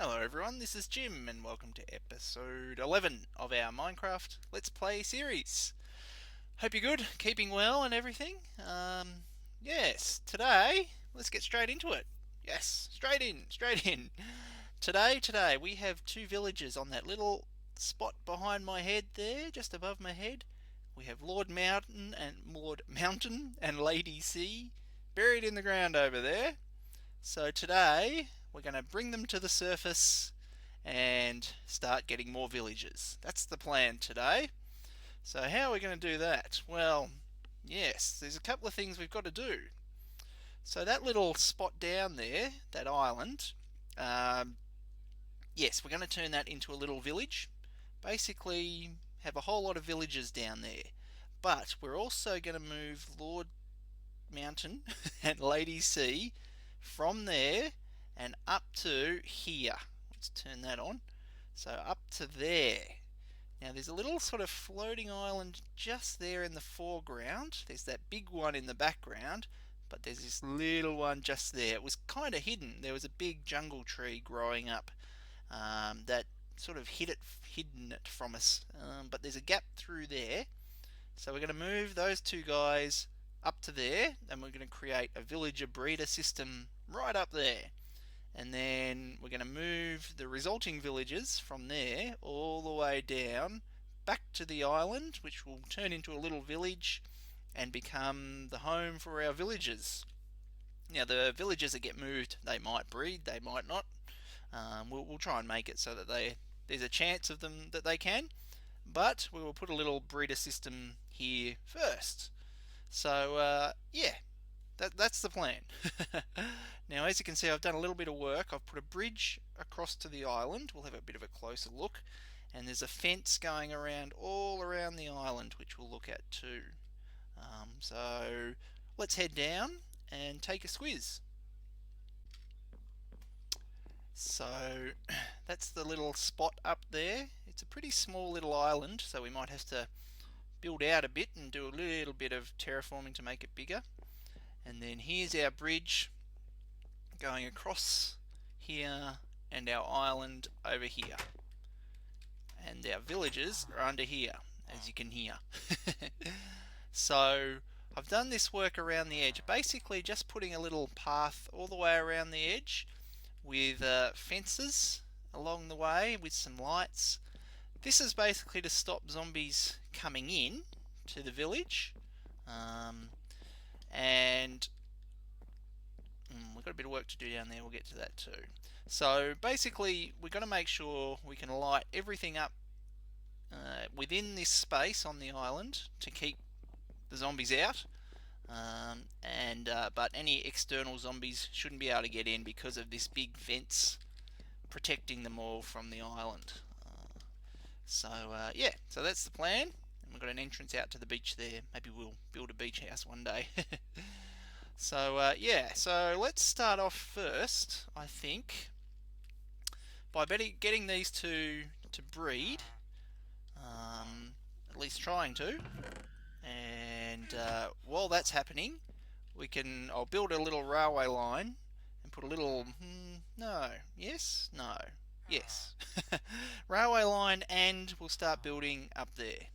Hello everyone, this is Jim and welcome to episode 11 of our Minecraft Let's Play series. Hope you're good, keeping well and everything. Yes, today, let's get straight into it. Yes, straight in. Today, we have two villagers on that little spot behind my head there, just above my head. We have Lord Mountain and Lady Sea buried in the ground over there. So today we're going to bring them to the surface and start getting more villagers. That's the plan today. So how are we going to do that? Well, yes, there's a couple of things we've got to do. So that little spot down there, that island, yes, we're going to turn that into a little village. Basically have a whole lot of villagers down there. But we're also going to move Lord Mountain and Lady Sea from there and up to here. Let's turn that on. So up to there. Now there's a little sort of floating island just there in the foreground. There's that big one in the background, but there's this little one just there. It was kind of hidden. There was a big jungle tree growing up that sort of hidden it from us. But there's a gap through there. So we're going to move those two guys up to there, and we're going to create a villager breeder system right up there. And then we're going to move the resulting villagers from there all the way down back to the island, which will turn into a little village and become the home for our villagers. Now the villagers that get moved, they might breed, they might not. We'll try and make it so that there's a chance of them that they can, but we will put a little breeder system here first. So yeah, that's the plan. Now as you can see, I've done a little bit of work. I've put a bridge across to the island. We'll have a bit of a closer look, and there's a fence going around all around the island which we'll look at too. So let's head down and take a squiz. So that's the little spot up there. It's a pretty small little island, so we might have to build out a bit and do a little bit of terraforming to make it bigger. And then here's our bridge going across here and our island over here. And our villages are under here, as you can hear. So I've done this work around the edge, basically just putting a little path all the way around the edge with fences along the way with some lights. This is basically to stop zombies coming in to the village. And we've got a bit of work to do down there, we'll get to that too. So basically we've got to make sure we can light everything up within this space on the island to keep the zombies out. But any external zombies shouldn't be able to get in because of this big fence protecting them all from the island. Yeah, so that's the plan. And we've got an entrance out to the beach there. Maybe we'll build a beach house one day. So yeah, so let's start off first, I think, by getting these two to breed. At least trying to. And while that's happening, I'll build a little railway line and put a little yes, railway line, and we'll start building up there.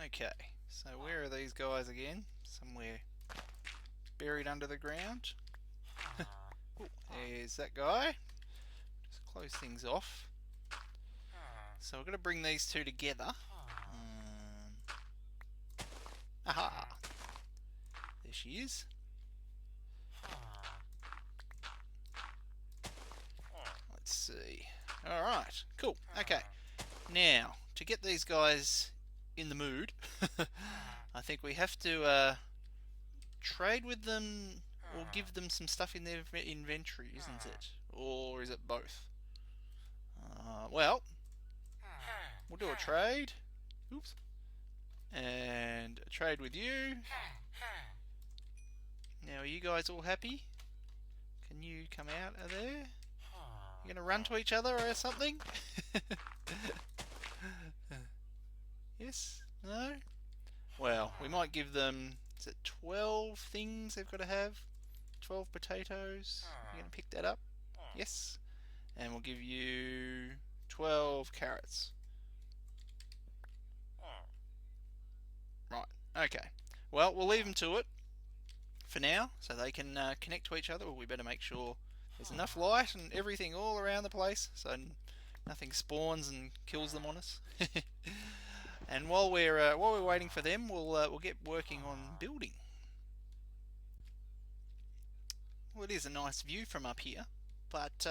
Okay, so where are these guys again? Somewhere buried under the ground. Ooh, there's that guy. Just close things off. So we're going to bring these two together. Aha! There she is. Let's see. Alright, cool. Okay. Now, to get these guys in the mood, I think we have to trade with them or give them some stuff in their inventory, isn't it? Or is it both? Well, we'll do a trade. Oops. And a trade with you. Now, are you guys all happy? Can you come out of there? You gonna run to each other or something? Yes? No? Well, we might give them, is it 12 things they've got to have? 12 potatoes? You gonna pick that up? Yes. And we'll give you 12 carrots. Right, okay. Well, we'll leave them to it for now so they can connect to each other. Well, we better make sure there's enough light and everything all around the place so nothing spawns and kills them on us. And while we're waiting for them, we'll get working on building. Well, it is a nice view from up here, but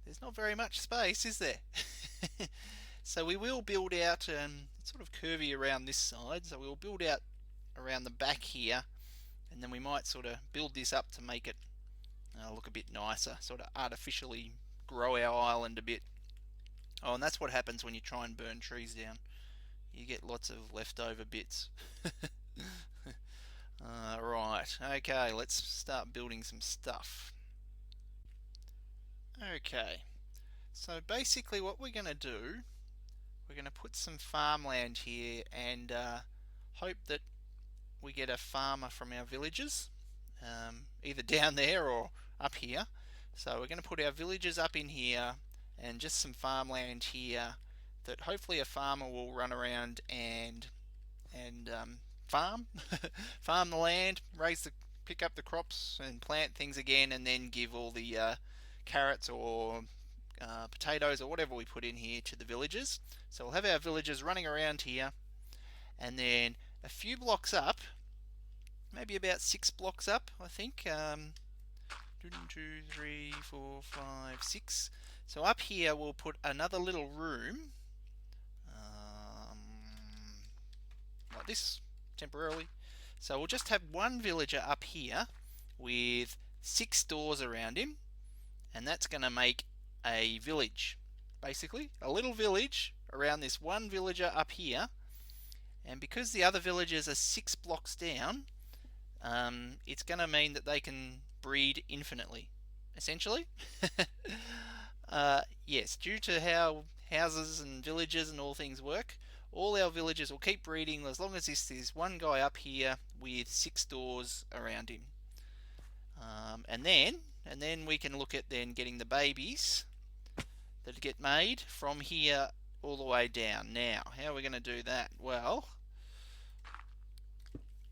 there's not very much space, is there? So we will build out, it's sort of curvy around this side, so we'll build out around the back here, and then we might sort of build this up to make it look a bit nicer, sort of artificially grow our island a bit. Oh, and that's what happens when you try and burn trees down. You get lots of leftover bits. Right, okay, let's start building some stuff. Okay, so basically what we're going to do, we're going to put some farmland here and hope that we get a farmer from our villagers, either down there or up here. So we're going to put our villagers up in here and just some farmland here that hopefully a farmer will run around and farm farm the land, pick up the crops and plant things again, and then give all the carrots or potatoes or whatever we put in here to the villagers. So we'll have our villagers running around here, and then a few blocks up, maybe about 6 blocks up, I think. 2, 3, 4, 5, 6. So up here we'll put another little room, like this, temporarily. So we'll just have one villager up here with 6 doors around him, and that's going to make a village, basically a little village around this one villager up here. And because the other villagers are 6 blocks down, it's going to mean that they can breed infinitely, essentially. Yes, due to how houses and villages and all things work, all our villagers will keep breeding as long as there's one guy up here with 6 doors around him. And then we can look at then getting the babies that get made from here all the way down. Now, how are we going to do that? Well,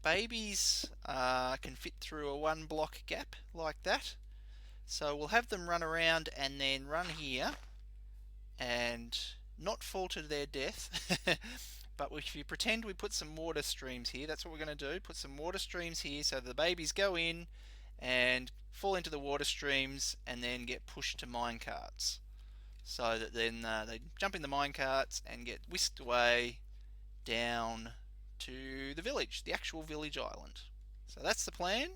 babies can fit through a 1 block gap like that. So we'll have them run around and then run here and not fall to their death. But if you pretend we put some water streams here, that's what we're going to do. Put some water streams here so the babies go in and fall into the water streams and then get pushed to minecarts. So that then they jump in the minecarts and get whisked away down to the village, the actual village island. So that's the plan.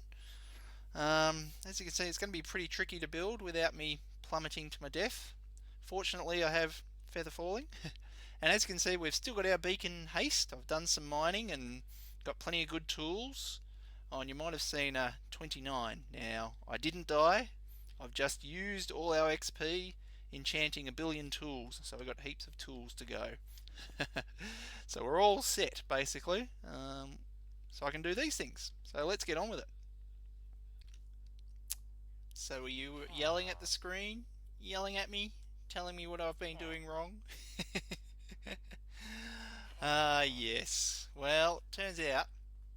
As you can see, it's going to be pretty tricky to build without me plummeting to my death. Fortunately, I have feather falling. And as you can see, we've still got our beacon haste. I've done some mining and got plenty of good tools. Oh, and you might have seen 29. Now, I didn't die. I've just used all our XP enchanting 1 billion tools. So we've got heaps of tools to go. So we're all set, basically. So I can do these things. So let's get on with it. So are you yelling at the screen? Yelling at me? Telling me what I've been doing wrong? Yes. Well, turns out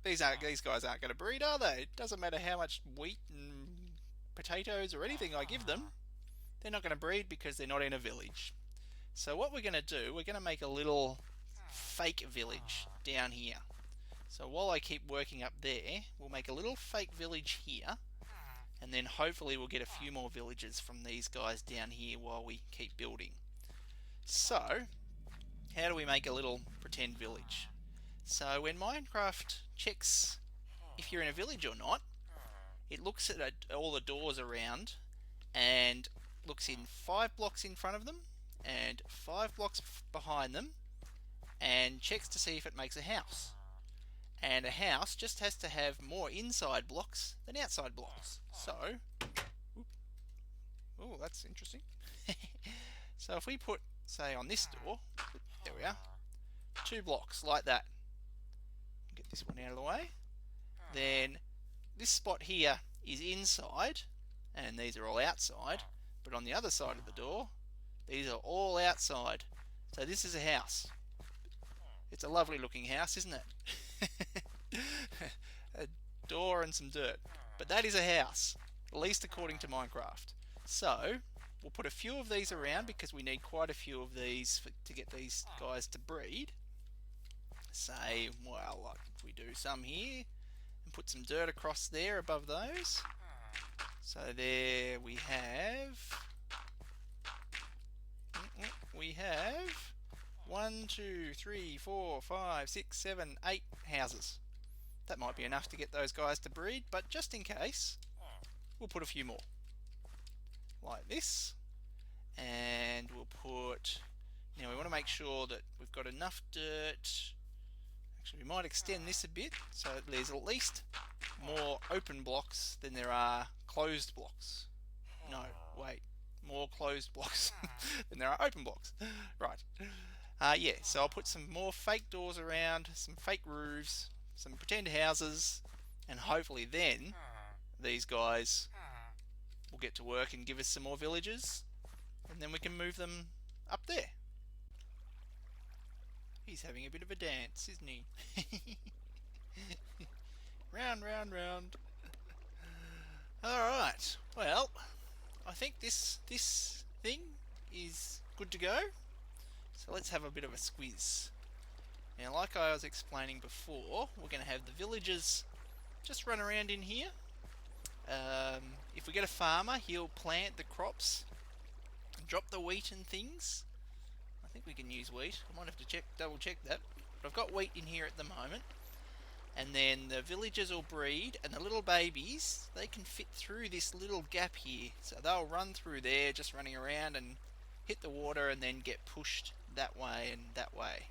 these guys aren't going to breed, are they? It doesn't matter how much wheat and potatoes or anything I give them. They're not going to breed because they're not in a village. So what we're going to do, we're going to make a little fake village down here. So while I keep working up there, we'll make a little fake village here. And then hopefully we'll get a few more villages from these guys down here while we keep building. So, how do we make a little pretend village? So when Minecraft checks if you're in a village or not, it looks at all the doors around and looks in 5 blocks in front of them and 5 blocks behind them and checks to see if it makes a house. And a house just has to have more inside blocks than outside blocks. So, oh, that's interesting. So if we put, say, on this door, there we are, 2 blocks like that. Get this one out of the way. Then this spot here is inside, and these are all outside. But on the other side of the door, these are all outside. So this is a house. It's a lovely looking house, isn't it? A door and some dirt. But that is a house, at least according to Minecraft. So we'll put a few of these around because we need quite a few of these to get these guys to breed. Say, well, like if we do some here and put some dirt across there above those. So there we have 1, 2, 3, 4, 5, 6, 7, 8 houses. That might be enough to get those guys to breed, but just in case, we'll put a few more. Like this. And we'll put... Now we want to make sure that we've got enough dirt. Actually, we might extend this a bit, so there's at least more open blocks than there are closed blocks. No, wait. More closed blocks than there are open blocks. Right. Yeah, so I'll put some more fake doors around, some fake roofs, some pretend houses, and hopefully then these guys will get to work and give us some more villages, and then we can move them up there. He's having a bit of a dance, isn't he? Round, round, round. Alright, well, I think this thing is good to go. So let's have a bit of a squiz. Now, like I was explaining before, we're going to have the villagers just run around in here. If we get a farmer, he'll plant the crops, drop the wheat and things. I think we can use wheat. I might have to double check that. But I've got wheat in here at the moment. And then the villagers will breed, and the little babies, they can fit through this little gap here. So they'll run through there, just running around and hit the water and then get pushed that way and that way.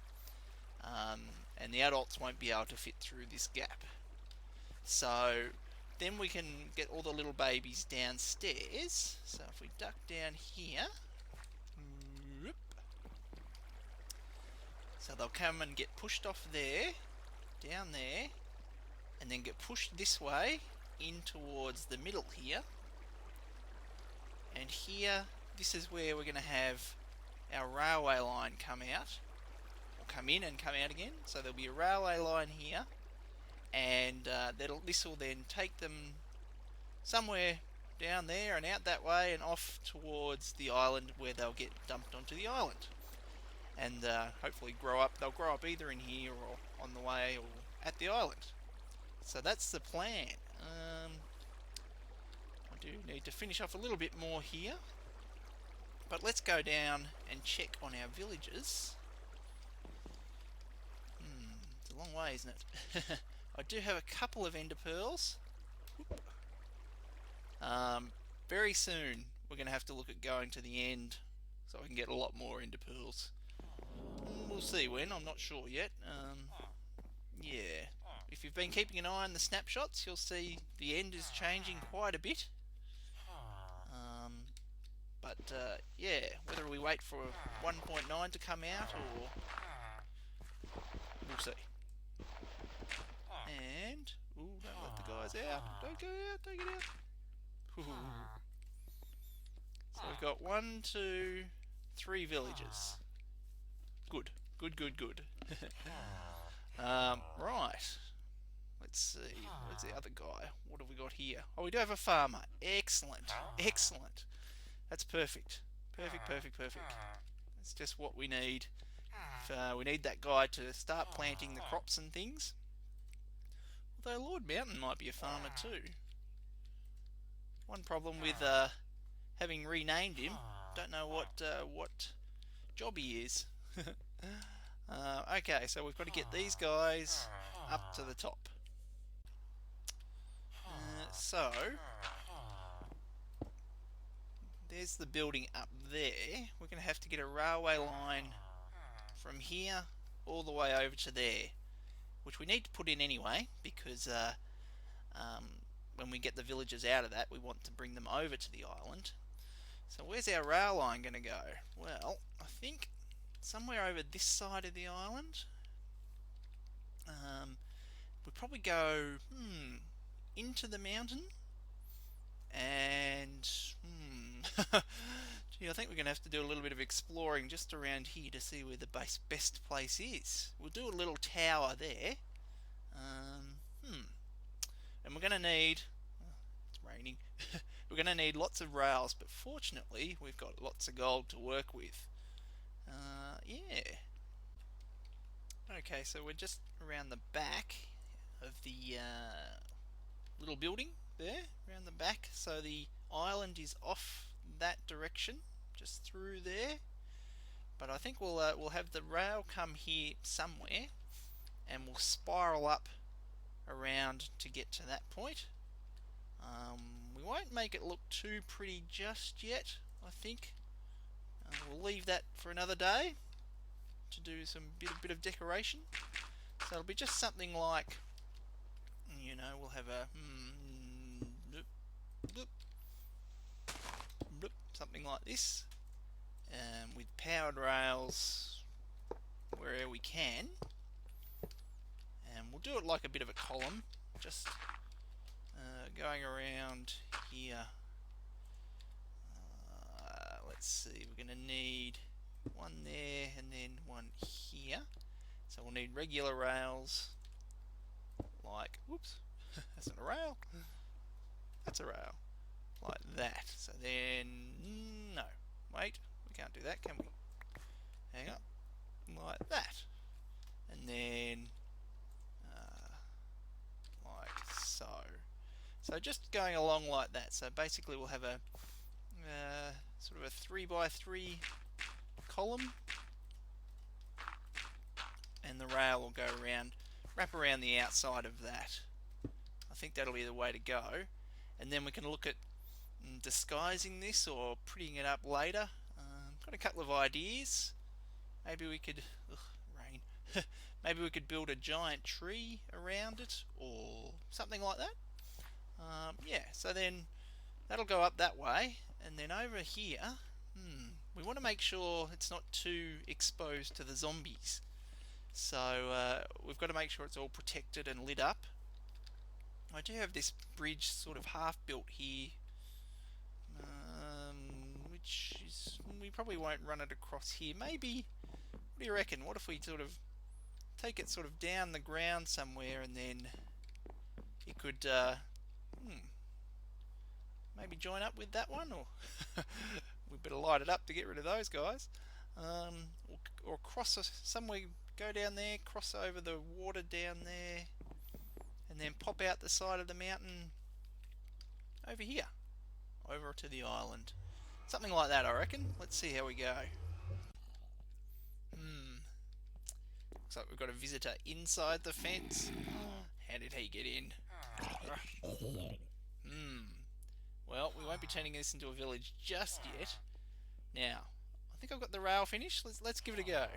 And the adults won't be able to fit through this gap. So then we can get all the little babies downstairs. So if we duck down here, so they'll come and get pushed off there, down there, and then get pushed this way in towards the middle here. And here, this is where we're going to have our railway line come out, or come in and come out again. So there'll be a railway line here, and this will then take them somewhere down there and out that way and off towards the island where they'll get dumped onto the island. And hopefully they'll grow up either in here or on the way or at the island. So that's the plan. I do need to finish off a little bit more here. But let's go down and check on our villages. It's a long way, isn't it? I do have a couple of ender pearls. Very soon we're going to have to look at going to the end so I can get a lot more ender pearls. We'll see when, I'm not sure yet. Yeah, if you've been keeping an eye on the snapshots, you'll see the end is changing quite a bit. Yeah, whether we wait for 1.9 to come out or we'll see. And don't let the guys out. Don't go out. Don't get out. So we've got 1, 2, 3 villages. Good. Right. Let's see. Where's the other guy? What have we got here? Oh, we do have a farmer. Excellent. That's perfect. Perfect. That's just what we need. We need that guy to start planting the crops and things. Although Lord Mountain might be a farmer too. One problem with having renamed him, don't know what job he is. Okay, so we've got to get these guys up to the top. So there's the building up there. We're going to have to get a railway line from here all the way over to there, which we need to put in anyway because when we get the villagers out of that, we want to bring them over to the island. So where's our rail line going to go? Well, I think somewhere over this side of the island. We'd probably go into the mountain And gee, I think we're going to have to do a little bit of exploring just around here to see where the best place is. We'll do a little tower there. And we're going to need... it's raining. We're going to need lots of rails, but fortunately we've got lots of gold to work with. Yeah. Okay, so we're just around the back of the little building there, around the back. So the island is off that direction, just through there. But I think we'll have the rail come here somewhere, and we'll spiral up around to get to that point. We won't make it look too pretty just yet, I think. We'll leave that for another day to do some bit of decoration. So it'll be just something like, you know, we'll have a something like this, with powered rails wherever we can, and we'll do it like a bit of a column, just going around here. Let's see, we're going to need one there and then one here, so we'll need regular rails, like, whoops, that's not a rail, that's a rail, like that. So then, no, wait, we can't do that, can we? Hang on, like that, and then like so. So just going along like that. So basically we'll have a sort of a 3x3 column, and the rail will go around, wrap around the outside of that. I think that'll be the way to go, and then we can look at disguising this or prettying it up later. Got a couple of ideas. Maybe we could rain. Maybe we could build a giant tree around it or something like that. Yeah, so then that'll go up that way, and then over here, we want to make sure it's not too exposed to the zombies. So we've got to make sure it's all protected and lit up. I do have this bridge sort of half built here, which is, we probably won't run it across here. Maybe, what do you reckon? What if we sort of take it sort of down the ground somewhere, and then it could maybe join up with that one, or we better light it up to get rid of those guys, or cross somewhere, go down there, cross over the water down there, and then pop out the side of the mountain over here, over to the island. Something like that, I reckon. Let's see how we go. Looks like we've got a visitor inside the fence. How did he get in? Well, we won't be turning this into a village just yet. Now, I think I've got the rail finished. Let's give it a go.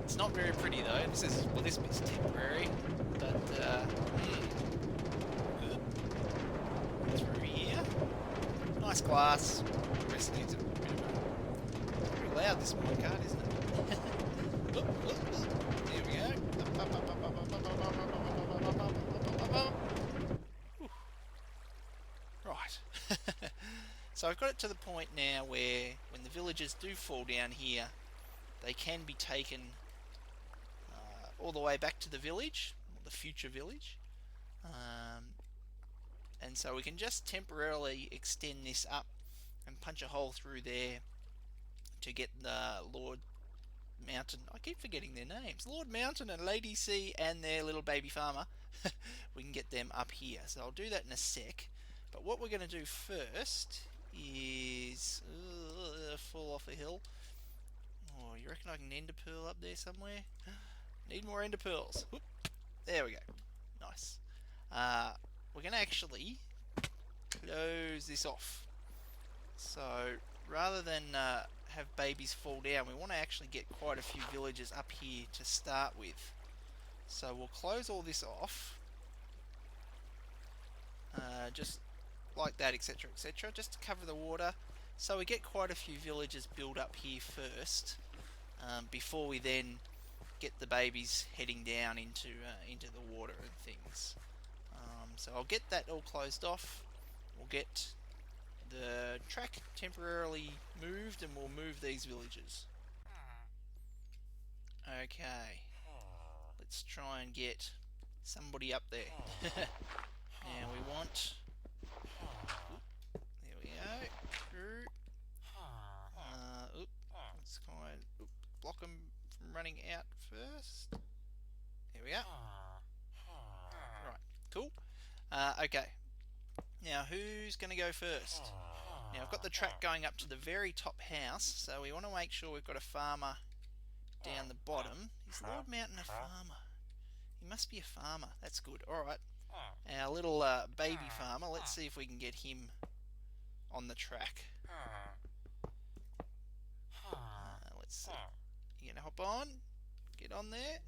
It's not very pretty though. This bit's temporary, but through here. Nice glass. The rest needs a bit of a... Very loud, this minecart, isn't it? There we go. Right. So I've got it to the point now where when the villagers do fall down here, they can be taken all the way back to the village, or the future village. And so we can just temporarily extend this up and punch a hole through there to get the Lord Mountain. I keep forgetting their names. Lord Mountain and Lady Sea and their little baby farmer. We can get them up here. So I'll do that in a sec. But what we're going to do first is fall off a hill. Oh, you reckon I can ender pearl up there somewhere? Need more ender pearls. Whoop. There we go. Nice. We're going to actually close this off. So rather than have babies fall down, we want to actually get quite a few villagers up here to start with. So we'll close all this off, just like that, etc, etc, just to cover the water, so we get quite a few villagers build up here first, before we then get the babies heading down into the water and things. So I'll get that all closed off. We'll get the track temporarily moved, and we'll move these villagers. Okay, let's try and get somebody up there. Now we want. There we go. Let's kind of block them from running out first. There we are. Right, cool. Okay. Now who's going to go first? Now I've got the track going up to the very top house, so we want to make sure we've got a farmer down the bottom. Is Lord Mountain a farmer? He must be a farmer. That's good. Alright. Our little baby farmer, let's see if we can get him on the track. Let's see. You gonna hop on? Get on there.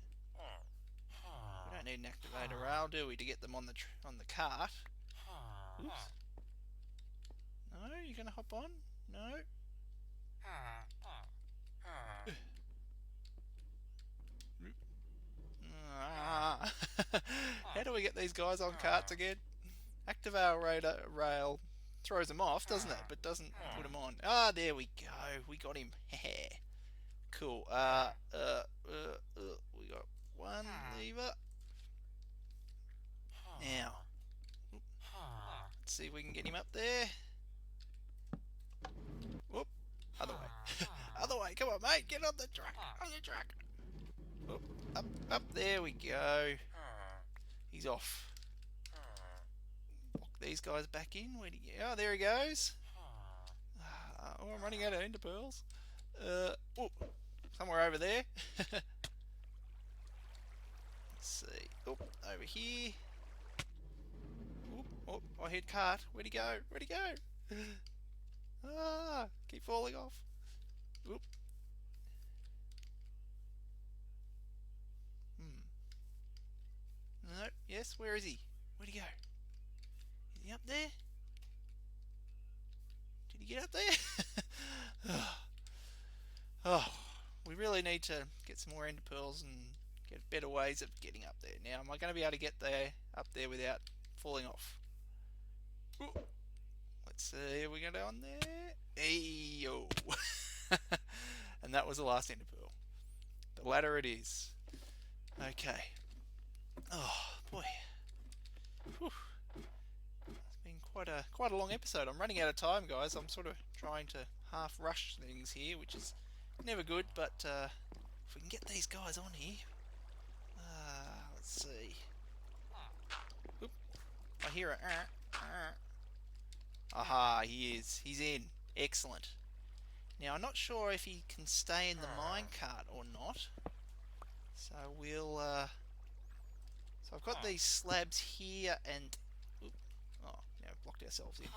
We don't need an activator rail, do we, to get them on the cart? Oops. No, you gonna hop on? No. How do we get these guys on carts again? Activator rail throws them off, doesn't it? But doesn't put them on. Ah, there we go. We got him. Cool. We got one lever. Now, let's see if we can get him up there. Whoop. Other way. Other way. Come on, mate. Get on the track. On the track. Whoop. Up. There we go. He's off. Lock these guys back in. Where'd he go? Oh, there he goes. Oh, I'm running out of ender pearls. Somewhere over there. Let's see. Over here. I hit cart. Where'd he go? Where'd he go? Keep falling off. No. Yes. Where is he? Where'd he go? Is he up there? Did he get up there? We really need to get some more ender pearls and get better ways of getting up there. Now, am I going to be able to get up there without falling off? Let's see. Are we going to go on there? Hey, yo. And that was the last ender pearl. The ladder it is. Okay. Oh boy. Whew. It's been quite a long episode. I'm running out of time, guys. I'm sort of trying to half rush things here, which is never good, but if we can get these guys on here. Let's see. Oop. I hear a Aha, he is. He's in. Excellent. Now, I'm not sure if he can stay in the minecart or not. So we'll so I've got these slabs here and now we've blocked ourselves in.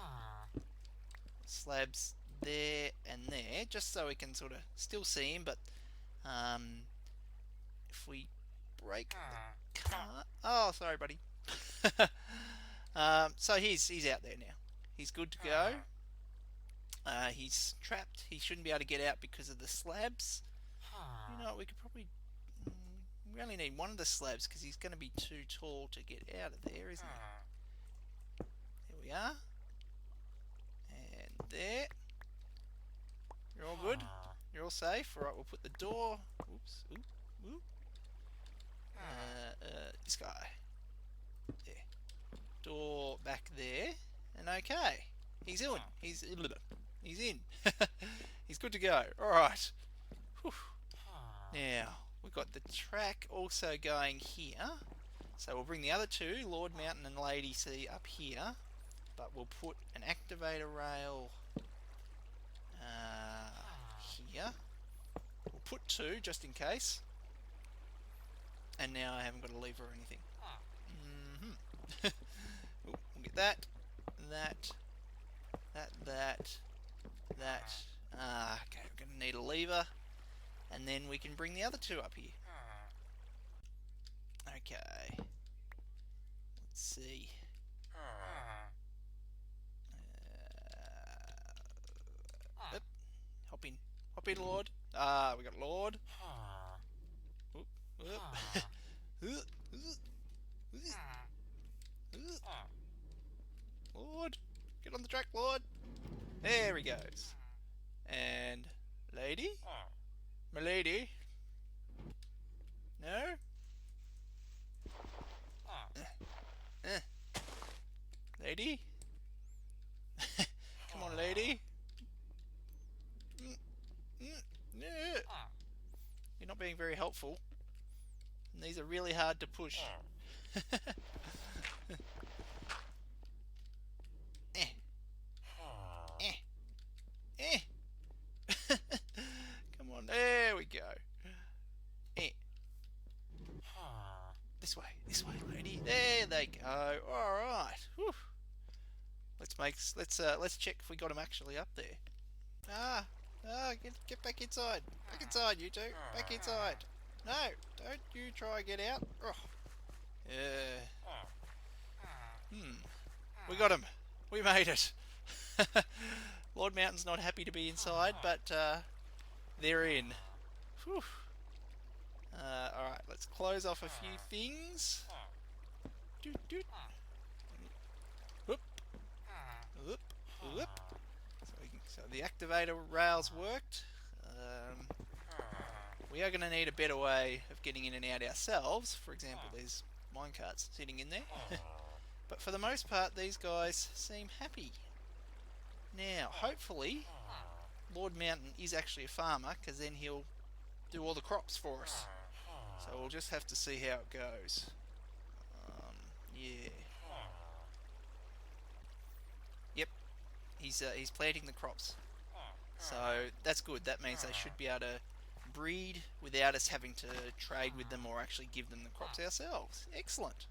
Slabs there and there, just so we can sort of still see him, but if we break the cart... Oh, sorry, buddy. So he's out there now. He's good to go. He's trapped. He shouldn't be able to get out because of the slabs. You know what, we could probably... We only need one of the slabs because he's going to be too tall to get out of there, isn't he? There we are. And there. You're all good? You're all safe? Alright, we'll put the door... Oops. This guy. There. Door back there. And okay. He's in. He's in. He's good to go. Alright. Now, we've got the track also going here. So we'll bring the other two, Lord Mountain and Lady C, up here. But we'll put an activator rail here. We'll put two just in case. And now I haven't got a lever or anything. We'll get that. Okay, we're going to need a lever. And then we can bring the other two up here. Okay. Let's see. Hop in, Lord. We got Lord. Lord, get on the track, Lord. There he goes. And lady, my lady. No. Lady. Come on, lady. You're not being very helpful. And these are really hard to push. Come on, there we go. This way, lady. There they go. All right. Whew. Let's check if we got them actually up there. Get back inside. Back inside, you two. Back inside. No, don't you try get out. Oh. Yeah. We got him. We made it. Lord Mountain's not happy to be inside, but they're in. Whew. Alright, let's close off a few things. Doot, doot. Whoop. Whoop. Whoop. So the activator rails worked. We are going to need a better way of getting in and out ourselves. For example, there's minecarts sitting in there. But for the most part, these guys seem happy. Now, hopefully, Lord Mountain is actually a farmer, because then he'll do all the crops for us. So we'll just have to see how it goes. Yeah. Yep. He's planting the crops. So that's good. That means they should be able to breed without us having to trade with them or actually give them the crops ourselves. Excellent.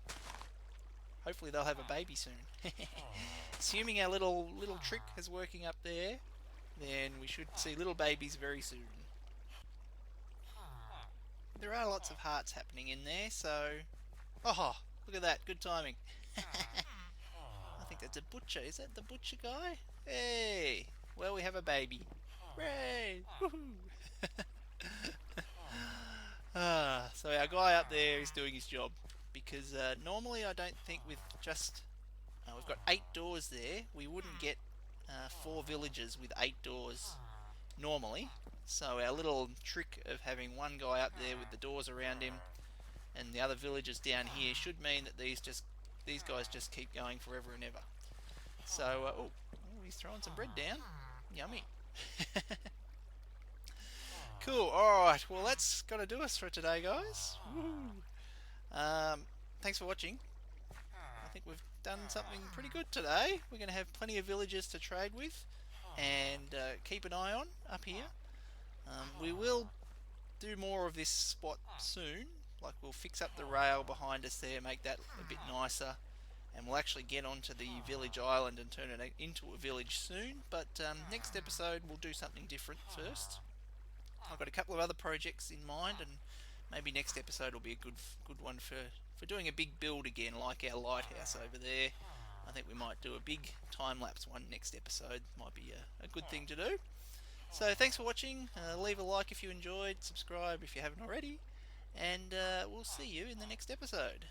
Hopefully they'll have a baby soon. Assuming our little trick is working up there, then we should see little babies very soon. There are lots of hearts happening in there, so... Oh, look at that, good timing. I think that's a butcher. Is that the butcher guy? Hey, well, we have a baby. Hooray! Woohoo! So our guy up there is doing his job, because normally I don't think with just... we've got 8 doors there. We wouldn't get 4 villages with 8 doors normally. So our little trick of having one guy up there with the doors around him and the other villagers down here should mean that these guys just keep going forever and ever. So, oh, he's throwing some bread down. Yummy. Cool. Alright, well that's got to do us for today, guys. Thanks for watching. I think we've done something pretty good today. We're going to have plenty of villagers to trade with and keep an eye on up here. We will do more of this spot soon. Like we'll fix up the rail behind us there, make that a bit nicer, and we'll actually get onto the village island and turn it into a village soon. But next episode we'll do something different first. I've got a couple of other projects in mind, and maybe next episode will be a good one for doing a big build again, like our lighthouse over there. I think we might do a big time-lapse one next episode. Might be a good thing to do. So thanks for watching. Leave a like if you enjoyed, subscribe if you haven't already, and we'll see you in the next episode.